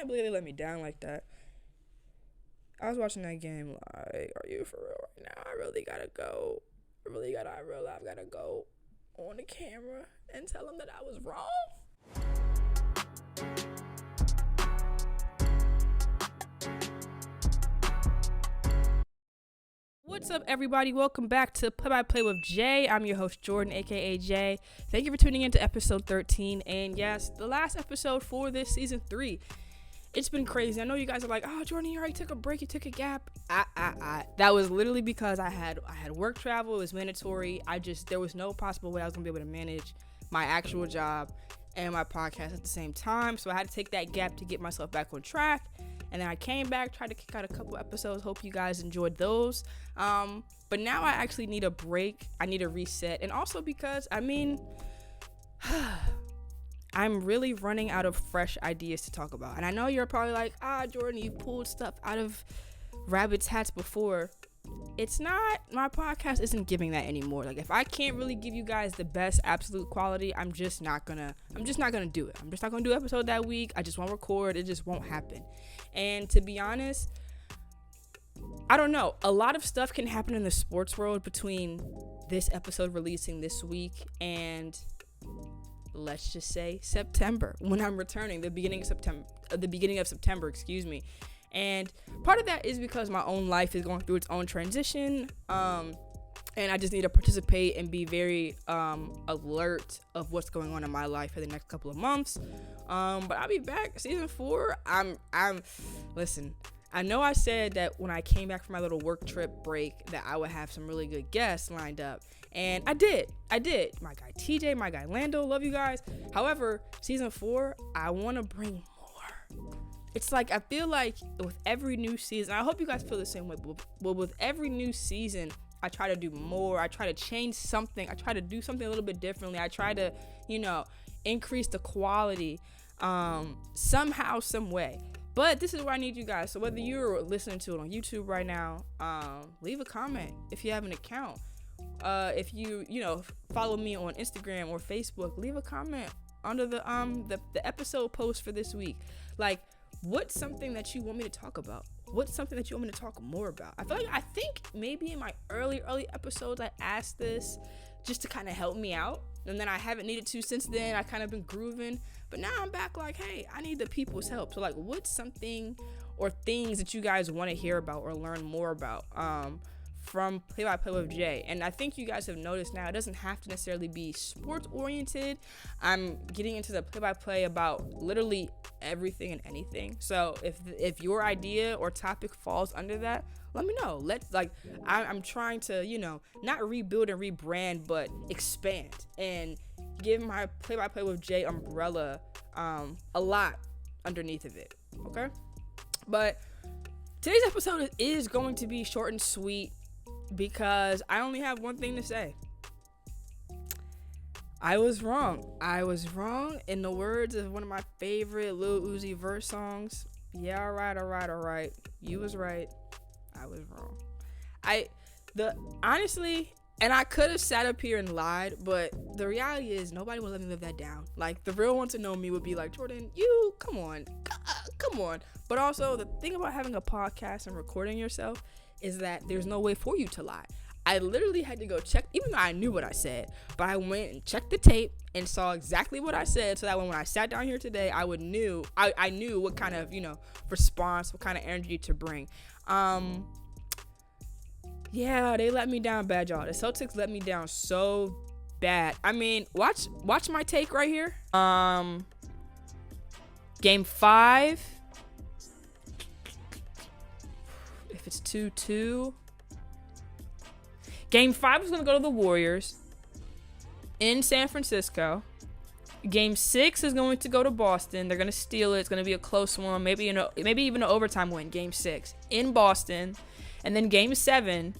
can't believe they let me down like that. I was watching that game like, are you for real right now? I really gotta go. I've gotta go on the camera and tell them that I was wrong. What's up, everybody? Welcome back to Play by Play with Jay. I'm your host, Jordan, aka Jay. Thank you for tuning in to episode 13. And yes, the last episode for this season 3. It's been crazy. I know you guys are like, oh, Jordan, you already took a break. You took a gap. That was literally because I had work travel. It was mandatory. There was no possible way I was going to be able to manage my actual job and my podcast at the same time. So I had to take that gap to get myself back on track. And then I came back, tried to kick out a couple episodes. Hope you guys enjoyed those. But now I actually need a break. I need a reset. And also because, I'm really running out of fresh ideas to talk about. And I know you're probably like, Jordan, you pulled stuff out of rabbit's hats before. It's not, my podcast isn't giving that anymore. Like, if I can't really give you guys the best absolute quality, I'm just not gonna do it. I'm just not gonna do an episode that week. I just won't record. It just won't happen. And to be honest, I don't know. A lot of stuff can happen in the sports world between this episode releasing this week and let's just say September, when I'm returning, the beginning of September, excuse me. And part of that is because my own life is going through its own transition, and I just need to participate and be very alert of what's going on in my life for the next couple of months. But I'll be back season 4. Listen, I know I said that when I came back from my little work trip break that I would have some really good guests lined up. And I did. My guy TJ, my guy Lando, love you guys. However, season 4, I want to bring more. It's like, I feel like with every new season, I hope you guys feel the same way, but with every new season, I try to do more. I try to change something. I try to do something a little bit differently. I try to, increase the quality somehow, some way. But this is where I need you guys. So whether you're listening to it on YouTube right now, leave a comment if you have an account. If you follow me on Instagram or Facebook, leave a comment under the episode post for this week. Like, what's something that you want me to talk about? What's something that you want me to talk more about? I think maybe in my early episodes I asked this just to kind of help me out, and then I haven't needed to since then. I kind of been grooving, but now I'm back like, hey, I need the people's help. So like, what's something or things that you guys want to hear about or learn more about from Play by Play with Jay? And I think you guys have noticed now, it doesn't have to necessarily be sports oriented. I'm getting into the play by play about literally everything and anything. So if your idea or topic falls under that, let me know. I'm trying to, not rebuild and rebrand, but expand and give my Play by Play with Jay umbrella a lot underneath of it. Okay? But today's episode is going to be short and sweet, because I only have one thing to say. I was wrong. In the words of one of my favorite Lil Uzi Vert songs. Yeah, all right. You was right. I was wrong. Honestly, and I could have sat up here and lied, but the reality is nobody would let me live that down. Like, the real one to know me would be like, Jordan, you, come on. But also, the thing about having a podcast and recording yourself is that there's no way for you to lie. I literally had to go check, even though I knew what I said, but I went and checked the tape and saw exactly what I said, so that when I sat down here today, I knew what kind of, response, what kind of energy to bring. Yeah, they let me down bad, y'all. The Celtics let me down so bad. I mean, watch my take right here. Game 5. If it's 2-2. Game 5 is going to go to the Warriors in San Francisco. Game 6 is going to go to Boston. They're going to steal it. It's going to be a close one. Maybe even an overtime win. Game 6 in Boston. And then Game 7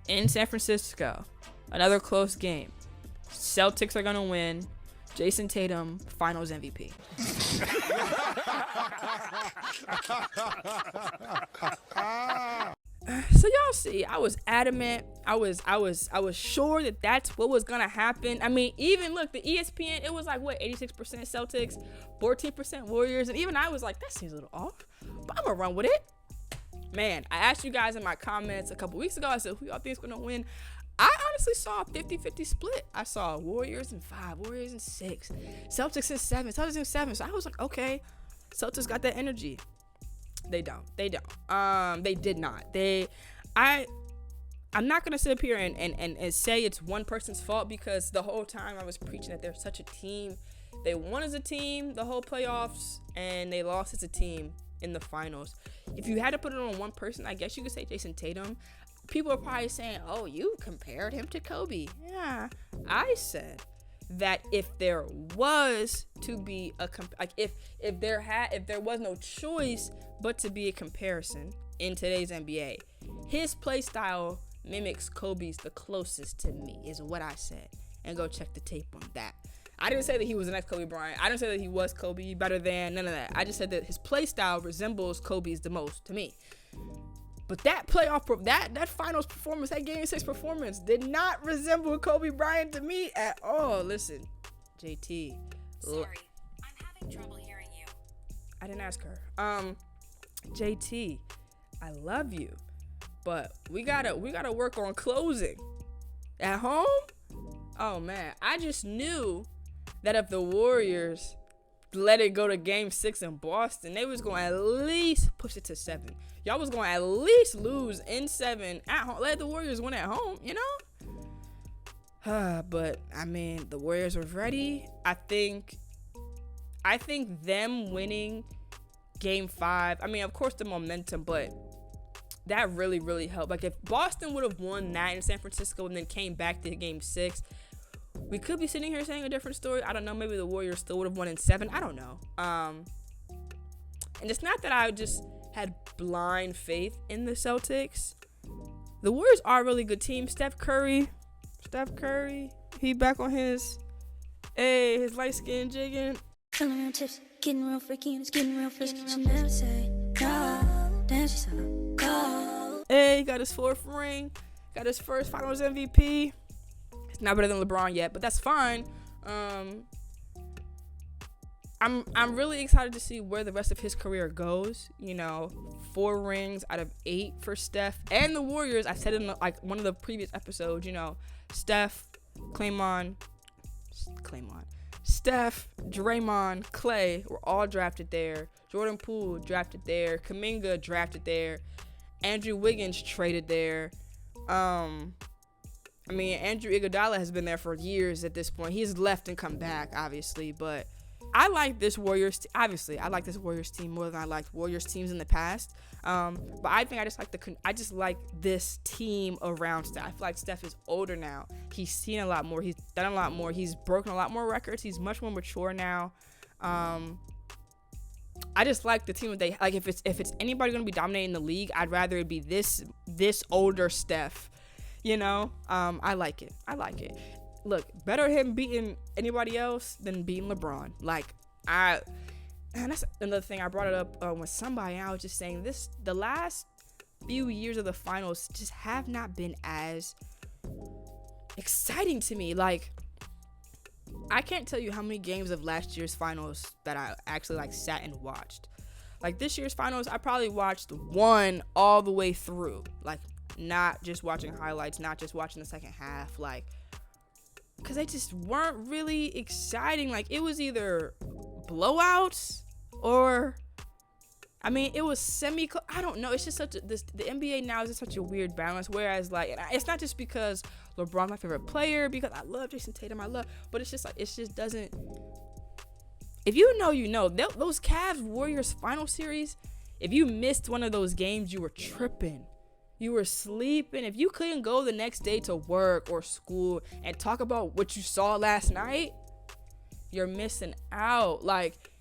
in San Francisco. Another close game. Celtics are going to win. Jason Tatum, Finals MVP. So y'all see, I was adamant. I was sure that that's what was gonna happen. I mean, even look, the ESPN, it was like what, 86% Celtics, 14% Warriors, and even I was like, that seems a little off, but I'm gonna run with it. Man, I asked you guys in my comments a couple weeks ago. I said, who y'all think is gonna win? I honestly saw a 50-50 split. I saw Warriors in 5, Warriors in 6, Celtics in 7, Celtics in 7. So I was like, okay, Celtics got that energy. They don't. They did not. I'm not gonna sit up here and say it's one person's fault, because the whole time I was preaching that they're such a team. They won as a team the whole playoffs, and they lost as a team in the finals. If you had to put it on one person, I guess you could say Jason Tatum. People are probably saying, oh, you compared him to Kobe. Yeah, I said that if there was to be if there was no choice but to be a comparison in today's NBA, his play style mimics Kobe's the closest to me, is what I said. And go check the tape on that. I didn't say that he was the next Kobe Bryant. I didn't say that he was Kobe better than, none of that. I just said that his play style resembles Kobe's the most to me. But that that finals performance, that game 6 performance, did not resemble Kobe Bryant to me at all. Listen, JT. Sorry, I'm having trouble hearing you. I didn't ask her. JT, I love you, but we gotta work on closing at home. Oh man, I just knew that if the Warriors let it go to game 6 in Boston, they was going to at least push it to 7. Y'all was going to at least lose in 7 at home. Let the Warriors win at home, you know? But I mean, the Warriors were ready. I think them winning game 5, I mean, of course the momentum, but that really, really helped. Like if Boston would have won that in San Francisco and then came back to game 6, we could be sitting here saying a different story. I don't know. Maybe the Warriors still would have won in 7. I don't know. And it's not that I just had blind faith in the Celtics. The Warriors are a really good team. Steph Curry, he back on his light skin jigging. Feeling real tips, getting real freaky, and it's getting real frisky. She never say no, then she said go. He got his 4th ring, got his first Finals MVP. It's not better than LeBron yet, but that's fine. I'm really excited to see where the rest of his career goes. You know, 4 rings out of 8 for Steph and the Warriors. I said in one of the previous episodes, you know, Steph, Draymond, Clay were all drafted there. Jordan Poole drafted there. Kuminga drafted there. Andrew Wiggins traded there. I mean, Andrew Iguodala has been there for years at this point. He's left and come back, obviously, but I like this Warriors. I like this Warriors team more than I liked Warriors teams in the past. But I think I just like this team around Steph. I feel like Steph is older now. He's seen a lot more. He's done a lot more. He's broken a lot more records. He's much more mature now. I just like the team that they like. If it's anybody gonna be dominating the league, I'd rather it be this older Steph. You know, I like it. Look, better him beating anybody else than beating LeBron. And that's another thing. I brought it up with somebody. I was just saying the last few years of the finals just have not been as exciting to me. Like, I can't tell you how many games of last year's finals that I actually sat and watched. Like this year's finals, I probably watched one all the way through. Like, not just watching highlights, not just watching the second half. Like, because they just weren't really exciting. Like, it was either blowouts or, I mean, it was I don't know. It's just the NBA now is just such a weird balance. Whereas, like, and it's not just because LeBron's my favorite player, because I love Jason Tatum, but it's just like, it just doesn't. If you know, you know. Those Cavs Warriors final series, if you missed one of those games, you were tripping. You were sleeping. If you couldn't go the next day to work or school and talk about what you saw last night, you're missing out. Like,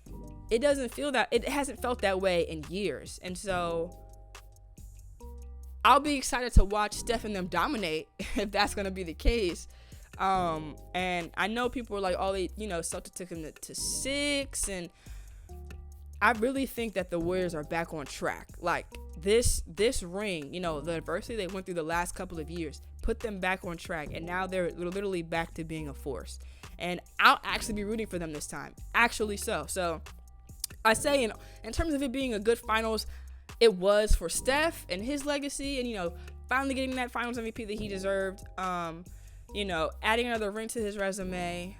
it hasn't felt that way in years. And so I'll be excited to watch Steph and them dominate if that's going to be the case. And I know people were like, Celtics took him to 6, and I really think that the Warriors are back on track. Like this ring, you know, the adversity they went through the last couple of years put them back on track, and now they're literally back to being a force. And I'll actually be rooting for them this time. Actually so I say in terms of it being a good finals, it was for Steph and his legacy, and you know, finally getting that finals MVP that he deserved. You know, adding another ring to his resume.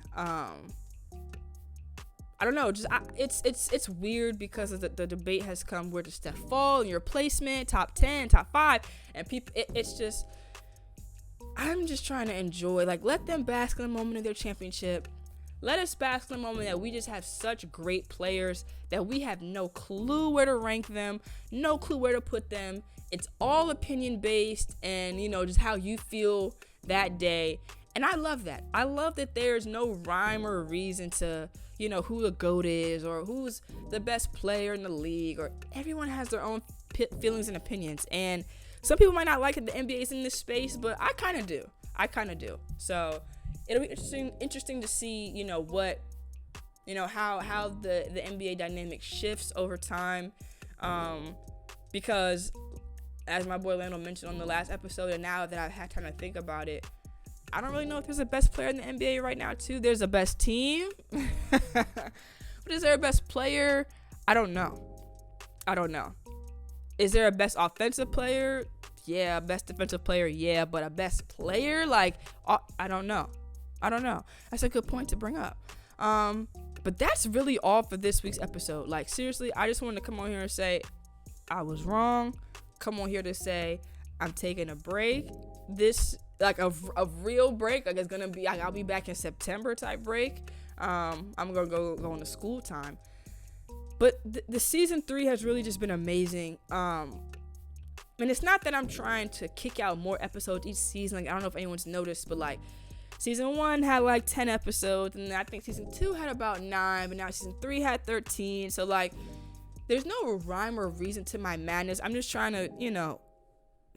I don't know, it's weird because of the debate has come, where does Steph fall in your placement, top 10, top 5, and people, it's just, I'm just trying to enjoy, like, let them bask in the moment of their championship. Let us bask in the moment that we just have such great players that we have no clue where to rank them, no clue where to put them. It's all opinion based, and, you know, just how you feel that day. And I love that. I love that there's no rhyme or reason to, you know, who the GOAT is or who's the best player in the league, or everyone has their own feelings and opinions. And some people might not like that the NBA is in this space, but I kind of do. So it'll be interesting to see, you know, what, you know, how the NBA dynamic shifts over time. Because as my boy Lando mentioned on the last episode, and now that I've had time to think about it, I don't really know if there's a best player in the NBA right now, too. There's a best team. But is there a best player? I don't know. Is there a best offensive player? Yeah. Best defensive player? Yeah. But a best player? Like, I don't know. That's a good point to bring up. But that's really all for this week's episode. Like, seriously, I just wanted to come on here and say I was wrong. Come on here to say I'm taking a break. This, like a real break, like it's gonna be, like, I'll be back in September type break. I'm gonna go into school time. But the season 3 has really just been amazing. And it's not that I'm trying to kick out more episodes each season. Like, I don't know if anyone's noticed, but like season 1 had like 10 episodes, and I think season 2 had about 9, but now season 3 had 13. So like, there's no rhyme or reason to my madness. I'm just trying to, you know,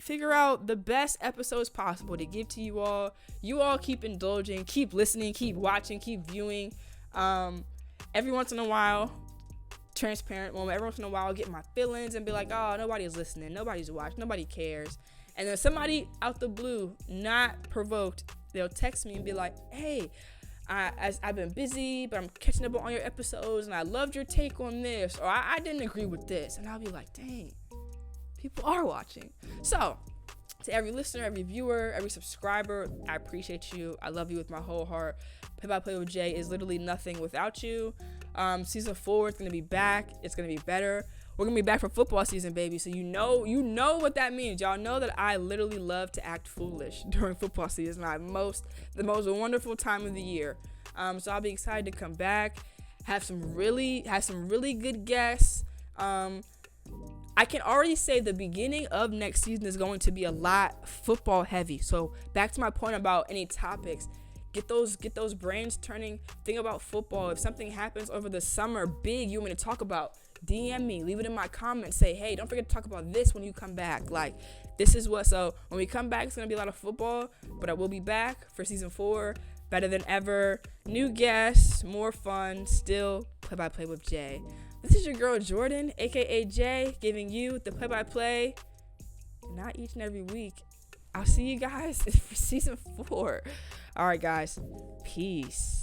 figure out the best episodes possible to give to you all. You all keep indulging, keep listening, keep watching, keep viewing. Every once in a while, transparent moment, every once in a while I'll get my feelings and be like, oh, nobody's listening, nobody's watching, nobody cares. And then somebody out the blue, not provoked, they'll text me and be like, hey, I've been busy, but I'm catching up on your episodes, and I loved your take on this, or I didn't agree with this. And I'll be like, dang, people are watching. So to every listener, every viewer, every subscriber, I appreciate you. I love you with my whole heart. Play by Play with Jay is literally nothing without you. Season 4 is going to be back. It's going to be better. We're going to be back for football season, baby. So you know what that means. Y'all know that I literally love to act foolish during football season. The most wonderful time of the year. So I'll be excited to come back. Have some really good guests. I can already say the beginning of next season is going to be a lot football heavy. So back to my point about any topics, get those brains turning. Think about football. If something happens over the summer big you want me to talk about, DM me, leave it in my comments. Say, hey, don't forget to talk about this when you come back. Like, this is what. So when we come back, it's gonna be a lot of football, but I will be back for season 4, better than ever. New guests, more fun. Still Play by Play with Jay. This is your girl Jordan, aka Jay, giving you the play-by-play, not each and every week. I'll see you guys for season 4. All right, guys. Peace.